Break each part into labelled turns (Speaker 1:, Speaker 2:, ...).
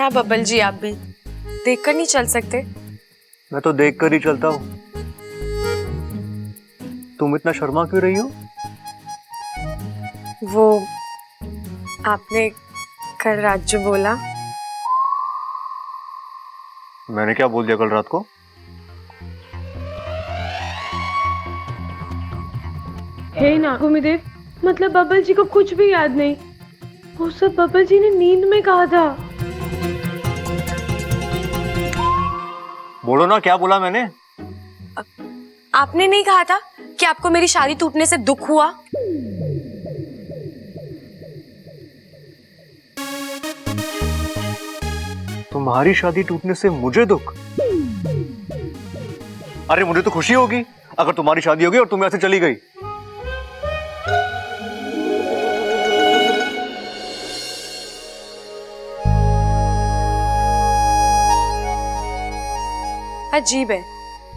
Speaker 1: क्या बब्बल जी, आप भी देखकर नहीं चल सकते?
Speaker 2: मैं तो देखकर ही चलता हूँ। तुम इतना शर्मा क्यों रही हो?
Speaker 1: वो आपने कल रात जो बोला।
Speaker 2: मैंने क्या बोल दिया कल रात को?
Speaker 3: हे नागुमिदेव, मतलब बब्बल जी को कुछ भी याद नहीं। वो सब बब्बल जी ने नींद में कहा था।
Speaker 2: बोलो ना, क्या बोला मैंने?
Speaker 1: आपने नहीं कहा था कि आपको मेरी शादी टूटने से दुख हुआ?
Speaker 2: तुम्हारी शादी टूटने से मुझे दुख? अरे मुझे तो खुशी होगी अगर तुम्हारी शादी होगी और तुम ऐसे चली गई।
Speaker 1: अजीब है,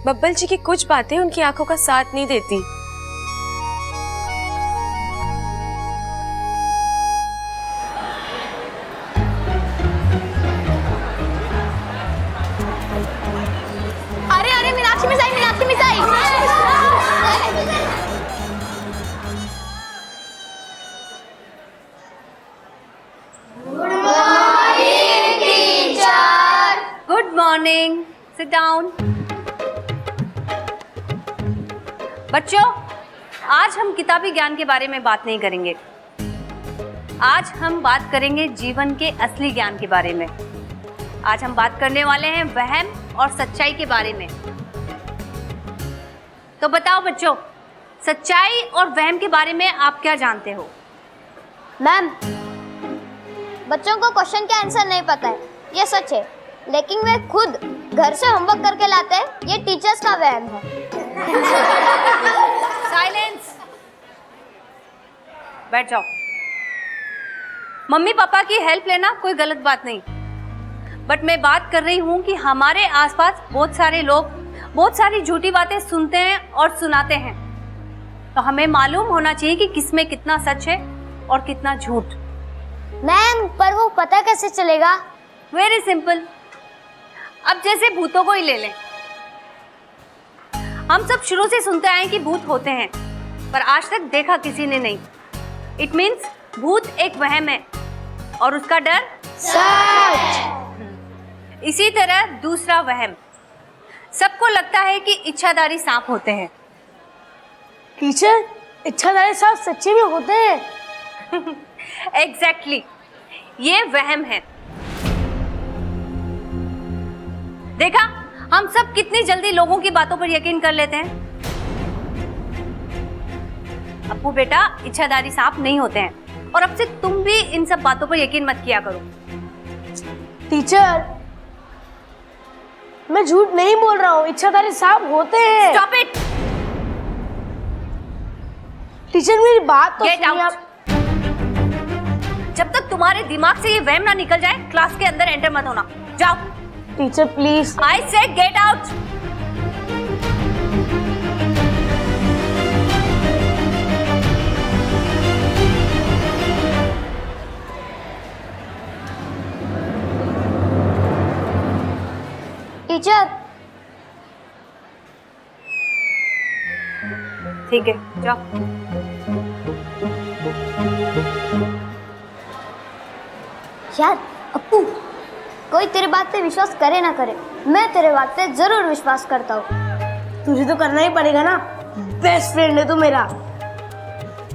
Speaker 1: बब्बल जी की कुछ बातें उनकी आंखों का साथ नहीं देती।
Speaker 4: अरे अरे Meenakshi miss I, Meenakshi miss I.
Speaker 5: Good morning, sit down. बच्चों, आज हम किताबी ज्ञान के बारे में बात नहीं करेंगे। आज हम बात करेंगे जीवन के असली ज्ञान के बारे में। आज हम बात करने वाले हैं वहम और सच्चाई के बारे में। तो बताओ बच्चों, सच्चाई और वहम के बारे में आप क्या जानते हो?
Speaker 4: मैम, बच्चों को क्वेश्चन के आंसर नहीं पता है, ये सच है। लेकिन वे खुद घर से होमवर्क करके लाते हैं, ये टीचर्स का वहम है।
Speaker 5: साइलेंस, बैठ जाओ। मम्मी पापा की हेल्प लेना कोई गलत बात नहीं, बट मैं बात कर रही हूँ कि हमारे आसपास बहुत सारे लोग बहुत सारी झूठी बातें सुनते हैं और सुनाते हैं। तो हमें मालूम होना चाहिए कि किसमें कितना सच है और कितना झूठ।
Speaker 4: मैम, पर वो पता कैसे चलेगा?
Speaker 5: Very simple. अब जैसे भूतों को ही ले लें। हम सब शुरू से सुनते आए कि भूत होते हैं, पर आज तक देखा किसी ने नहीं। इट मीन्स भूत एक वहम है और उसका डर सच। इसी तरह दूसरा वहम, सबको लगता है कि इच्छाधारी सांप होते हैं।
Speaker 3: टीचर, इच्छाधारी सांप सच्चे में होते हैं?
Speaker 5: एग्जैक्टली, ये वहम है। देखा, हम सब कितनी जल्दी लोगों की बातों पर यकीन कर लेते हैं। अप्पू बेटा, इच्छाधारी सांप नहीं होते हैं और अब से तुम भी इन सब बातों पर यकीन मत किया करो।
Speaker 3: टीचर, मैं झूठ नहीं बोल रहा हूँ, इच्छाधारी सांप होते हैं।
Speaker 5: Stop it.
Speaker 3: टीचर, मेरी बात तो
Speaker 5: गेट
Speaker 3: सुनिए
Speaker 5: आउट।
Speaker 3: आप।
Speaker 5: जब तक तुम्हारे दिमाग से ये वहम ना निकल जाए, क्लास के अंदर एंटर मत होना। जाओ।
Speaker 3: Teacher please.
Speaker 5: आई से गेट आउट।
Speaker 4: टीचर।
Speaker 5: ठीक है, जाओ।
Speaker 4: यार अप्पू, कोई तेरे बात पे विश्वास करे ना करे, मैं तेरे बात पे जरूर विश्वास करता हूँ।
Speaker 3: तुझे तो करना ही पड़ेगा ना, बेस्ट फ्रेंड है तू मेरा।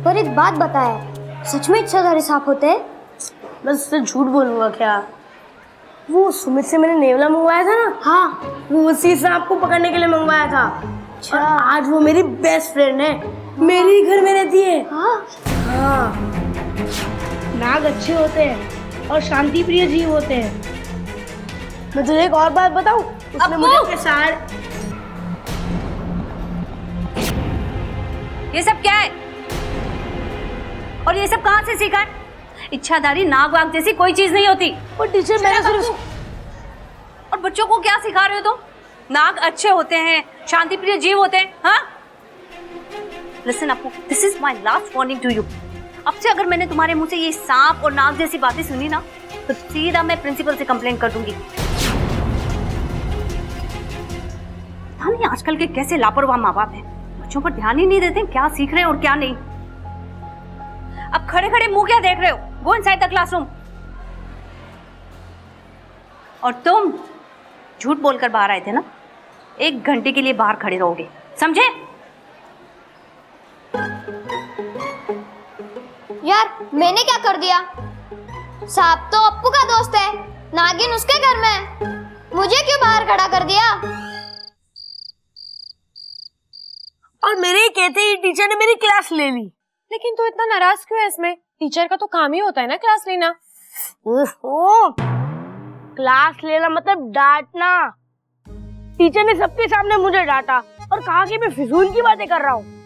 Speaker 4: पर एक बात बताया, सच में इच्छाधारी सांप होते हैं?
Speaker 3: बस उससे झूठ बोलूंगा क्या? वो सुमित से मैंने नेवला मंगवाया था ना,
Speaker 4: हाँ,
Speaker 3: वो उसी सांप को पकड़ने के लिए मंगवाया था। और आज वो मेरी बेस्ट फ्रेंड है, मेरे ही घर में रहती है।
Speaker 4: हाँ,
Speaker 3: हाँ, नाग अच्छे होते हैं और शांति प्रिय जीव होते हैं। मैं तुझे एक और बात बताऊं, उसने
Speaker 5: अप्पू!
Speaker 3: मुझे अपने सारे।
Speaker 5: ये सब क्या है और ये सब कहाँ से सीखा है? इच्छाधारी नाग वाग जैसी कोई चीज नहीं होती।
Speaker 3: और टीचर, मैंने सिर्फ।
Speaker 5: और बच्चों को क्या सिखा रहे हो तुम? नाग अच्छे होते हैं, शांति प्रिय जीव होते हैं। हाँ, listen Appu, this is my last warning to you. अब से अगर मैंने तुम्हारे मुंह से ये सांप और नाग जैसी बातें सुनी ना, तो सीधा मैं प्रिंसिपल से कंप्लेंट कर दूंगी। पता नहीं आजकल के कैसे लापरवाह माँ बाप हैं, बच्चों पर ध्यान ही नहीं देते क्या सीख रहे हैं और क्या नहीं। अब खड़े खड़े मुंह क्या देख रहे हो? Go inside the classroom. और तुम झूठ बोलकर बाहर आए थे ना, 1 घंटे के लिए बाहर खड़े रहोगे, समझे?
Speaker 4: यार मैंने क्या कर दिया? साहब तो अप्पू का दोस्त है, नागिन उसके घर में है, मुझे क्यों बाहर खड़ा कर दिया?
Speaker 3: और मेरे कहते ही टीचर ने मेरी क्लास ले ली।
Speaker 1: लेकिन तू इतना नाराज क्यों है इसमें? टीचर का तो काम ही होता है ना क्लास लेना।
Speaker 3: ओहो, क्लास लेना मतलब डांटना। टीचर ने सबके सामने मुझे डांटा और कहा कि मैं फिजूल की बातें कर रहा हूँ।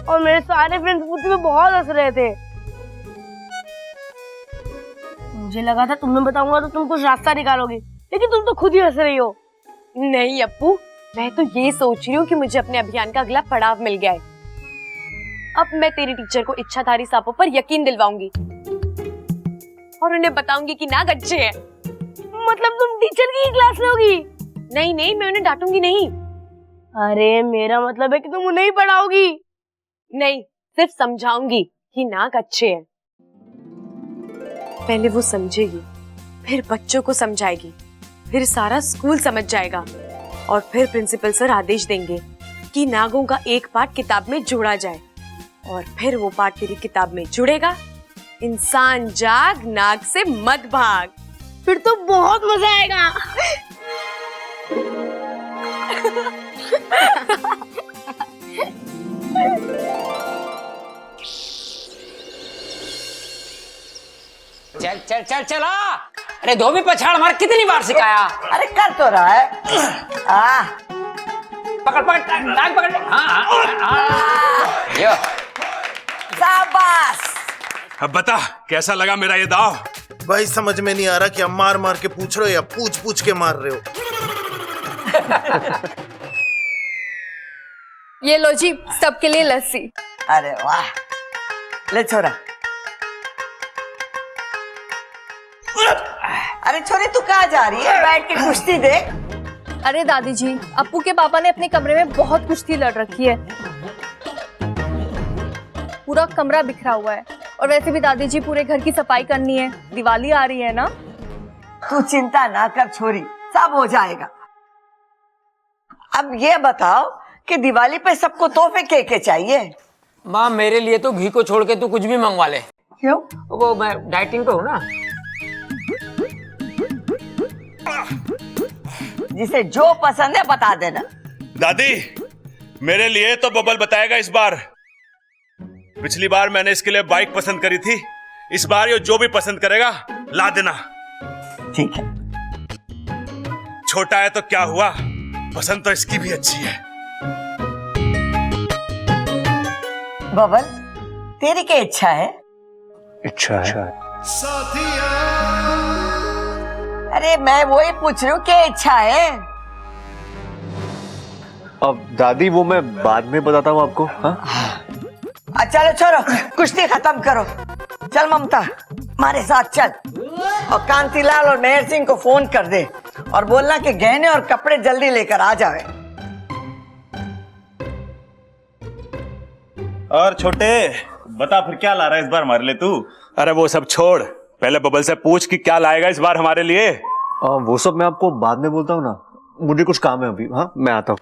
Speaker 3: और मेरे सारे फ्रेंड्स मुझ पे बहुत हंस रहे थे। मुझे लगा था तुम्हें बताऊंगा तो तुम कुछ रास्ता निकालोगे, लेकिन तुम तो खुद ही हंस रही हो।
Speaker 1: नहीं अप्पू, मैं तो ये सोच रही हूँ कि मुझे अपने अभियान का अगला पड़ाव मिल गया है। अब मैं तेरी टीचर को इच्छाधारी सांपों पर यकीन दिलवाऊंगी और उन्हें बताऊंगी कि नाग अच्छे हैं।
Speaker 3: मतलब तुम टीचर की ही क्लास लोगी?
Speaker 1: नहीं नहीं, मैं उन्हें डांटूंगी नहीं।
Speaker 3: अरे मेरा मतलब है कि तुम उन्हें ही पढ़ाओगी।
Speaker 1: नहीं, सिर्फ समझाऊंगी कि नाग अच्छे हैं। पहले वो समझेगी, फिर बच्चों को समझाएगी, फिर सारा स्कूल समझ जाएगा और फिर प्रिंसिपल सर आदेश देंगे कि नागों का एक पाठ किताब में जोड़ा जाए और फिर वो पाठ तेरी किताब में जुड़ेगा। इंसान जाग, नाग से मत भाग।
Speaker 3: फिर तो बहुत मजा आएगा।
Speaker 6: चल चल चल चला। अरे धोबी पछाड़ मार, कितनी बार सिखाया?
Speaker 7: अरे कर तो रहा है।
Speaker 6: पकड़ पकड़ टांग पकड़। यो
Speaker 7: शाबाश।
Speaker 8: अब बता कैसा लगा मेरा ये दाव?
Speaker 9: भाई समझ में नहीं आ रहा कि आप मार मार के पूछ रहे हो या पूछ पूछ के मार रहे हो।
Speaker 1: ये लो जी, सबके लिए लस्सी।
Speaker 7: अरे वाह, ले छोरा। अरे छोरी तू कहाँ जा रही है? बैठ के कुश्ती देख।
Speaker 5: अरे दादी जी, अप्पू के पापा ने अपने कमरे में बहुत कुश्ती लड़ रखी है, पूरा कमरा बिखरा हुआ है। और वैसे भी दादी जी पूरे घर की सफाई करनी है, दिवाली आ रही है ना।
Speaker 7: तू चिंता ना कर छोरी, सब हो जाएगा। अब ये बताओ कि दिवाली पे सबको तोहफे के चाहिए?
Speaker 6: माँ मेरे लिए तो घी को छोड़ के तू कुछ भी मंगवा ले।
Speaker 7: क्यों?
Speaker 6: वो मैं डाइटिंग पे हूँ ना।
Speaker 7: जिसे जो पसंद है बता देना।
Speaker 8: दादी, मेरे लिए तो बबल बताएगा इस बार। पिछली बार मैंने इसके लिए बाइक पसंद करी थी, इस बार ये जो भी पसंद करेगा ला देना।
Speaker 7: ठीक है।
Speaker 8: छोटा है तो क्या हुआ, पसंद तो इसकी भी अच्छी है।
Speaker 7: बबल, तेरी क्या इच्छा है?
Speaker 2: इच्छा है।
Speaker 7: अरे मैं वही पूछ रही हूँ, क्या इच्छा है?
Speaker 2: अब दादी वो मैं बाद में बताता हूँ आपको। हाँ?
Speaker 7: चलो छोड़ो, कुश्ती खत्म करो। चल ममता, हमारे साथ चल और कांतिलाल और मेहर सिंह को फोन कर दे और बोलना कि गहने और कपड़े जल्दी लेकर आ जाए।
Speaker 10: और छोटे बता फिर क्या ला रहा है इस बार हमारे लिए तू?
Speaker 8: अरे वो सब छोड़, पहले बबल से पूछ कि क्या लाएगा इस बार हमारे लिए।
Speaker 2: वो सब मैं आपको बाद में बोलता हूँ ना, मुझे कुछ काम है अभी। हाँ मैं आता हूँ।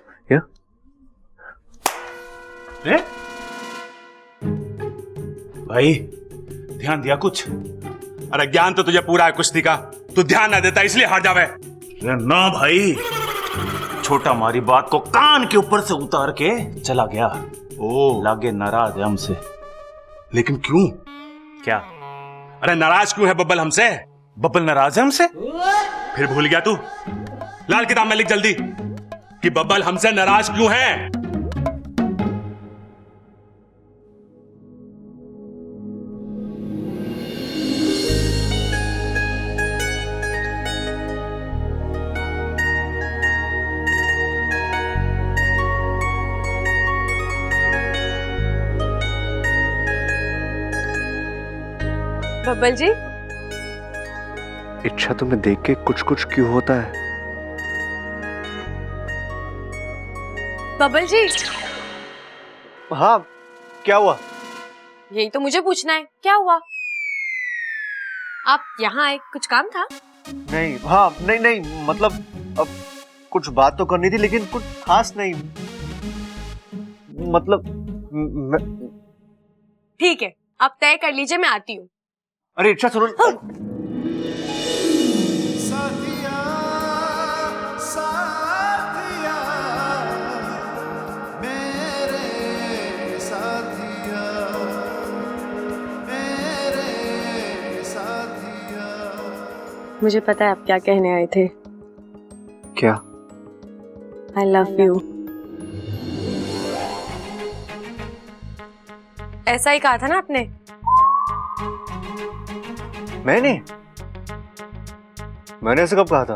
Speaker 8: भाई ध्यान दिया कुछ? अरे ज्ञान तो तुझे पूरा है कुश्ती का, तू ध्यान ना देता इसलिए हार जावे।
Speaker 10: ना भाई, छोटा हमारी बात को कान के ऊपर से उतार के चला गया।
Speaker 8: ओ
Speaker 10: लागे नाराज है हमसे।
Speaker 8: लेकिन क्यों?
Speaker 10: क्या?
Speaker 8: अरे नाराज क्यों है बब्बल हमसे?
Speaker 10: बब्बल नाराज है हमसे?
Speaker 8: फिर भूल गया तू? लाल किताब में लिख जल्दी कि बब्बल हमसे नाराज क्यों है।
Speaker 1: बब्बल जी,
Speaker 2: इच्छा तुम्हें देख के कुछ कुछ क्यों होता है?
Speaker 1: बब्बल जी,
Speaker 2: हाँ, क्या हुआ?
Speaker 1: यही तो मुझे पूछना है, क्या हुआ? आप यहाँ आए, कुछ काम था?
Speaker 2: नहीं, हाँ, नहीं, मतलब अब कुछ बात तो करनी थी, लेकिन कुछ खास नहीं। मतलब
Speaker 1: ठीक है, आप तय कर लीजिए, मैं आती हूँ।
Speaker 2: अरे इच्छा सुनो।
Speaker 1: मुझे पता है आप क्या कहने आए थे।
Speaker 2: क्या?
Speaker 1: I love you। ऐसा ही कहा था ना आपने?
Speaker 2: मैंने ऐसे कब कहा था?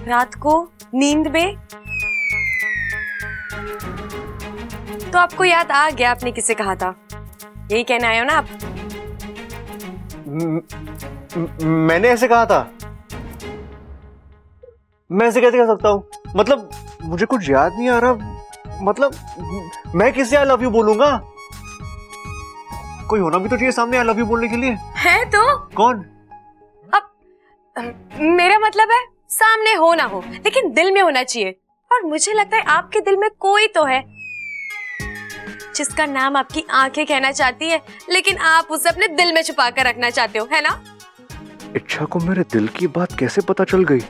Speaker 1: रात को नींद में। तो आपको याद आ गया आपने किसे कहा था? यही कहने आए हो ना आप?
Speaker 2: मैंने ऐसे कहा था? मैं ऐसे कैसे कह सकता हूँ? मतलब मुझे कुछ याद नहीं आ रहा। मतलब मैं किससे आई लव यू बोलूंगा? कोई होना भी तो चाहिए सामने आई लव यू बोलने के लिए।
Speaker 1: है तो?
Speaker 2: कौन?
Speaker 1: मेरा मतलब है सामने हो ना हो, लेकिन दिल में होना चाहिए। और मुझे लगता है आपके दिल में कोई तो है जिसका नाम आपकी आंखें कहना चाहती है, लेकिन आप उसे अपने दिल में छुपा कर रखना चाहते हो, है ना?
Speaker 2: इच्छा को मेरे दिल की बात कैसे पता चल गई?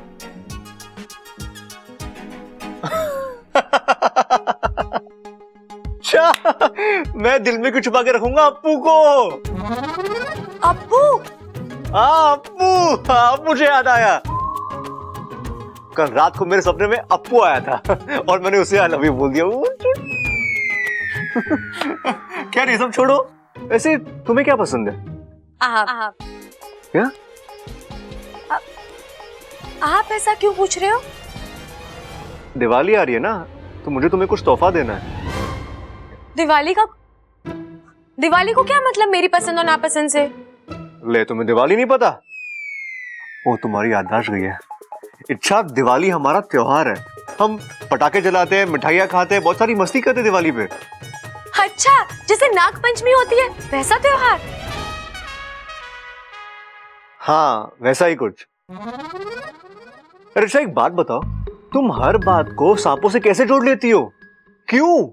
Speaker 2: अच्छा, मैं दिल में क्यों छुपा के रखूंगा अप्पू को?
Speaker 1: अप्पू?
Speaker 2: हाँ, अप्पू। हाँ, मुझे याद आया। कल रात को मेरे सपने में अप्पू आया था और मैंने उसे आई लव यू बोल दिया। क्या नहीं, सब छोड़ो। वैसे तुम्हें क्या पसंद है?
Speaker 1: आप।
Speaker 2: क्या?
Speaker 1: आप ऐसा क्यों पूछ रहे हो?
Speaker 2: दिवाली आ रही है ना, तो मुझे तुम्हें कुछ तोहफा देना है।
Speaker 1: दिवाली को क्या मतलब मेरी पसंद और नापसंद से?
Speaker 2: ले, तुम्हें दिवाली नहीं पता? वो तुम्हारी याददाश्त गई है। इच्छा, दिवाली हमारा त्योहार है। हम पटाखे जलाते हैं, मिठाइयाँ खाते हैं, बहुत सारी मस्ती करते हैं दिवाली पे।
Speaker 1: अच्छा, जैसे नाग पंचमी होती है वैसा त्योहार?
Speaker 2: हाँ, वैसा ही कुछ। अरे अच्छा, एक बात बताओ, तुम हर बात को सांपों से कैसे जोड़ लेती हो? क्यों?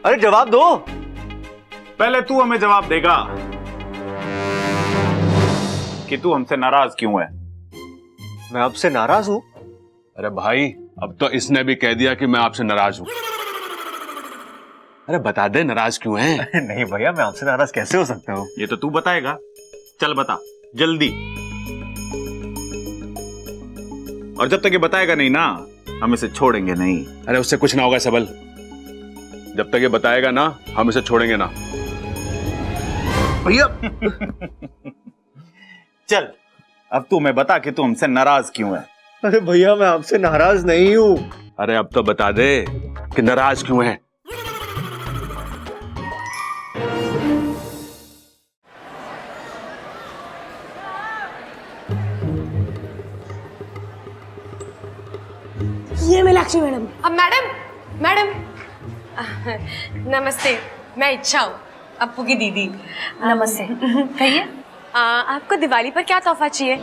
Speaker 2: अरे जवाब दो।
Speaker 10: पहले तू हमें जवाब देगा कि तू हमसे नाराज क्यों है?
Speaker 2: मैं आपसे नाराज हूं?
Speaker 8: अरे भाई, अब तो इसने भी कह दिया कि मैं आपसे नाराज हूं। अरे बता दे, नाराज क्यों है?
Speaker 2: नहीं भैया, मैं आपसे नाराज कैसे हो सकता हूँ?
Speaker 10: ये तो तू बताएगा। चल बता जल्दी। और जब तक ये बताएगा नहीं ना, हम इसे छोड़ेंगे नहीं।
Speaker 8: अरे उससे कुछ ना होगा सबल, जब तक ये बताएगा ना, हम इसे छोड़ेंगे ना।
Speaker 2: भैया
Speaker 10: चल, अब तू हमें बता कि तू हमसे नाराज क्यों है?
Speaker 2: अरे भैया, मैं आपसे नाराज नहीं हूँ।
Speaker 8: अरे अब तो बता दे कि नाराज क्यों है।
Speaker 3: ये मीनाक्षी मैडम।
Speaker 1: अब मैडम नमस्ते, मैं इच्छा हूँ, अप्पू की दीदी।
Speaker 5: नमस्ते। कहिए।
Speaker 1: आपको दिवाली पर क्या तोहफा चाहिए?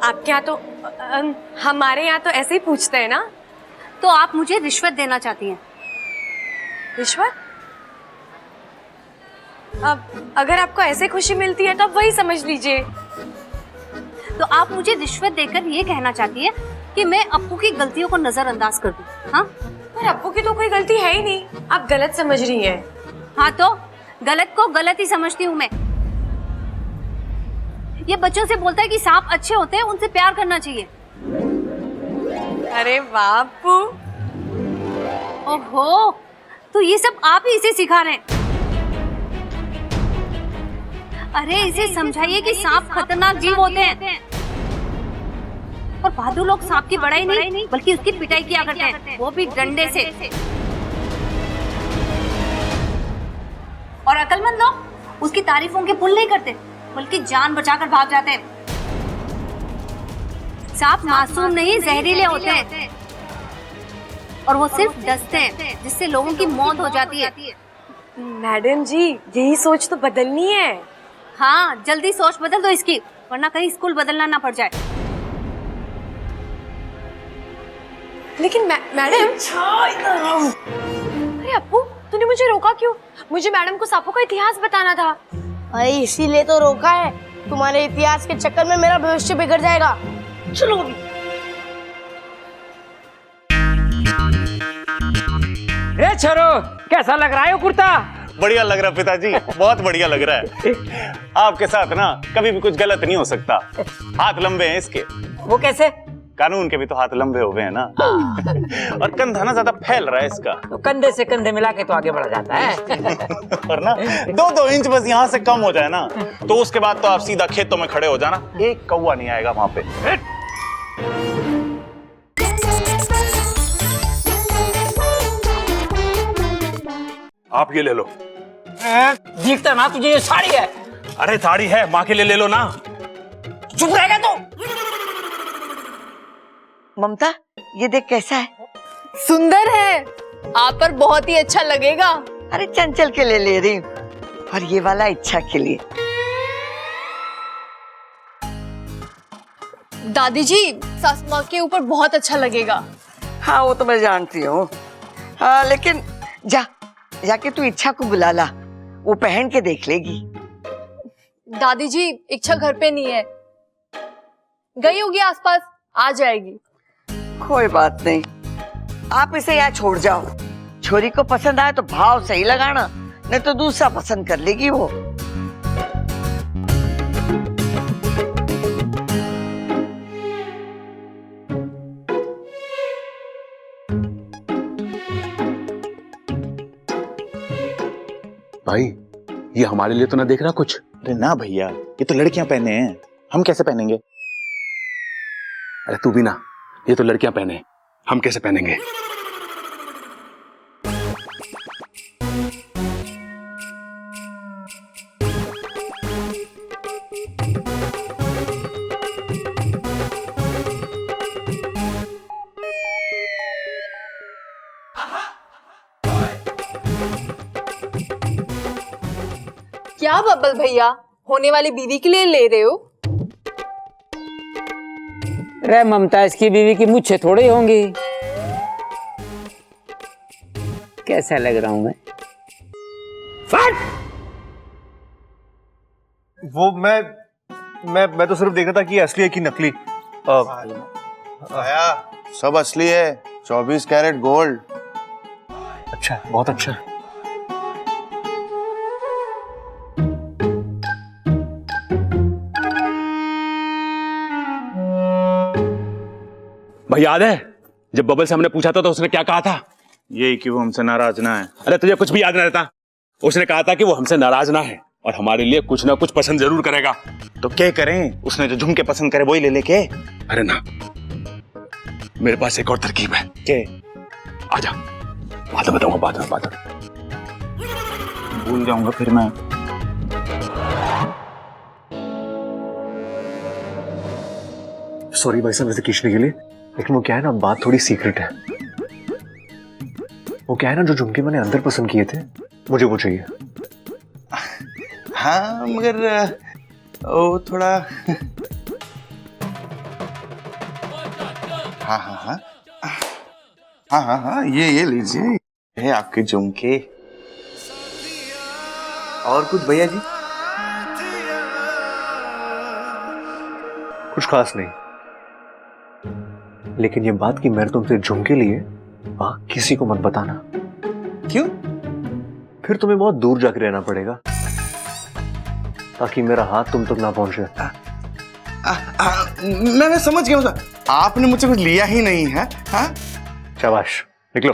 Speaker 1: आपके यहाँ तो हमारे यहाँ तो ऐसे ही पूछते हैं ना।
Speaker 5: तो आप मुझे रिश्वत देना चाहती हैं?
Speaker 1: रिश्वत? अब अगर आपको ऐसे खुशी मिलती है तो आप वही समझ लीजिए।
Speaker 5: तो आप मुझे रिश्वत देकर ये कहना चाहती है कि मैं अप्पू की गलतियों को नजरअंदाज कर दूं? हाँ,
Speaker 1: पर अप्पू की तो कोई गलती है ही नहीं, आप गलत समझ रही हैं।
Speaker 5: हाँ, तो गलत को गलत ही समझती हूँ मैं। ये बच्चों से बोलता है कि सांप अच्छे होते हैं, उनसे प्यार करना चाहिए।
Speaker 1: अरे वाह अप्पू।
Speaker 5: ओहो, तो ये सब आप ही इसे सिखा रहे हैं? अरे इसे समझाइए कि सांप खतरनाक जीव होते हैं और बहादुर लोग सांप की बड़ाई नहीं बल्कि उसकी पिटाई किया करते हैं, वो भी डंडे से। और अकलमंद लोग उसकी तारीफों के पुल नहीं करते, बल्कि जान बचाकर भाग जाते हैं। सांप मासूम नहीं, जहरीले होते हैं और वो सिर्फ डसते हैं, जिससे लोगों की मौत हो जाती है।
Speaker 1: मैडम जी, यही सोच तो बदलनी है।
Speaker 5: हाँ, जल्दी सोच बदल दो इसकी, वरना कहीं स्कूल बदलना ना पड़ जाए।
Speaker 1: लेकिन मैडम, अरे अप्पू, तूने मुझे रोका क्यों? मुझे मैडम को सांपों का इतिहास बताना था।
Speaker 3: भाई इसीलिए तो रोका है, तुम्हारे इतिहास के चक्कर में मेरा भविष्य बिगड़ जाएगा। चलो अभी।
Speaker 6: रे छोरो, कैसा लग रहा है वो कुर्ता?
Speaker 10: बढ़िया लग रहा है पिताजी, बहुत बढ़िया लग रहा है। आपके साथ ना कभी भी कुछ गलत नहीं हो सकता। हाथ लंबे हैं इसके।
Speaker 6: वो कैसे?
Speaker 10: कानून के भी तो हाथ लंबे हो गए हैं ना। और कंधा ना ज्यादा फैल रहा है इसका,
Speaker 6: तो कंधे से कंधे मिला के तो आगे बढ़ जाता है।
Speaker 10: और ना 2-2 इंच बस यहाँ से कम हो जाए ना, तो उसके बाद तो आप सीधा खेतों में खड़े हो जाना, एक कौवा नहीं आएगा वहां पे।
Speaker 8: आप ये ले लो।
Speaker 6: दिखता ना तुझे ये साड़ी है?
Speaker 8: अरे साड़ी है, माँ के लिए ले लो ना।
Speaker 6: चुप रहेगा तो?
Speaker 7: ममता, ये देख कैसा है।
Speaker 11: सुंदर है, आप पर बहुत ही अच्छा लगेगा।
Speaker 7: अरे चंचल के लिए ले रही हूँ, और ये वाला इच्छा के लिए।
Speaker 11: दादी जी, सास माँ के ऊपर बहुत अच्छा लगेगा।
Speaker 7: हाँ वो तो मैं जानती हूँ, लेकिन जाके तू इच्छा को बुला ला, वो पहन के देख लेगी।
Speaker 11: दादी जी, इच्छा घर पे नहीं है, गई होगी आसपास, आ जाएगी।
Speaker 7: कोई बात नहीं, आप इसे यहाँ छोड़ जाओ। छोरी को पसंद आए तो भाव सही लगाना, नहीं तो दूसरा पसंद कर लेगी वो।
Speaker 8: भाई, ये हमारे लिए तो ना देख रहा कुछ।
Speaker 10: अरे ना भैया, ये तो लड़कियां पहने हैं, हम कैसे पहनेंगे?
Speaker 8: अरे तू भी ना, ये तो लड़कियां पहने, हम कैसे पहनेंगे?
Speaker 11: क्या बब्बल भैया, होने वाली बीवी के लिए ले रहे हो?
Speaker 6: रे ममता, इसकी बीवी की मुझे थोड़ी होंगी। कैसा लग रहा हूं मैं?
Speaker 2: वो मैं तो सिर्फ देख रहा था कि असली है कि नकली।
Speaker 9: आया, सब असली है, 24 कैरेट गोल्ड।
Speaker 2: अच्छा, बहुत अच्छा।
Speaker 8: भाई याद है जब बबल से हमने पूछा था तो उसने क्या कहा था?
Speaker 10: यही कि वो हमसे नाराज ना है।
Speaker 8: अरे तुझे कुछ भी याद नहीं रहता। उसने कहा था कि वो हमसे नाराज ना है और हमारे लिए कुछ ना कुछ पसंद जरूर करेगा।
Speaker 10: तो क्या करें? उसने जो झुमके पसंद करे वही ले लेके।
Speaker 8: अरे ना, मेरे पास एक और तरकीब है।
Speaker 10: के?
Speaker 8: आजा, बाद में बताऊंगा, बाद में
Speaker 10: भूल जाऊंगा फिर मैं।
Speaker 2: सॉरी भाई साहब वैसे खींचने के लिए, लेकिन वो क्या है ना, बात थोड़ी सीक्रेट है। वो क्या है ना, जो झुमके मैंने अंदर पसंद किए थे, मुझे वो चाहिए।
Speaker 9: हाँ मगर वो थोड़ा हाँ हाँ हाँ हाँ हाँ हाँ, ये लीजिए, ये आपके झुमके। और कुछ भैया जी?
Speaker 2: कुछ खास नहीं, लेकिन ये बात कि मैंने तुमसे झुमके लिए किसी को मत बताना।
Speaker 9: क्यों?
Speaker 2: फिर तुम्हें बहुत दूर जाके रहना पड़ेगा ताकि मेरा हाथ तुम तक ना पहुंचे।
Speaker 9: मैं समझ गया, आपने मुझसे कुछ लिया ही नहीं है। हाँ,
Speaker 2: शाबाश, निकलो।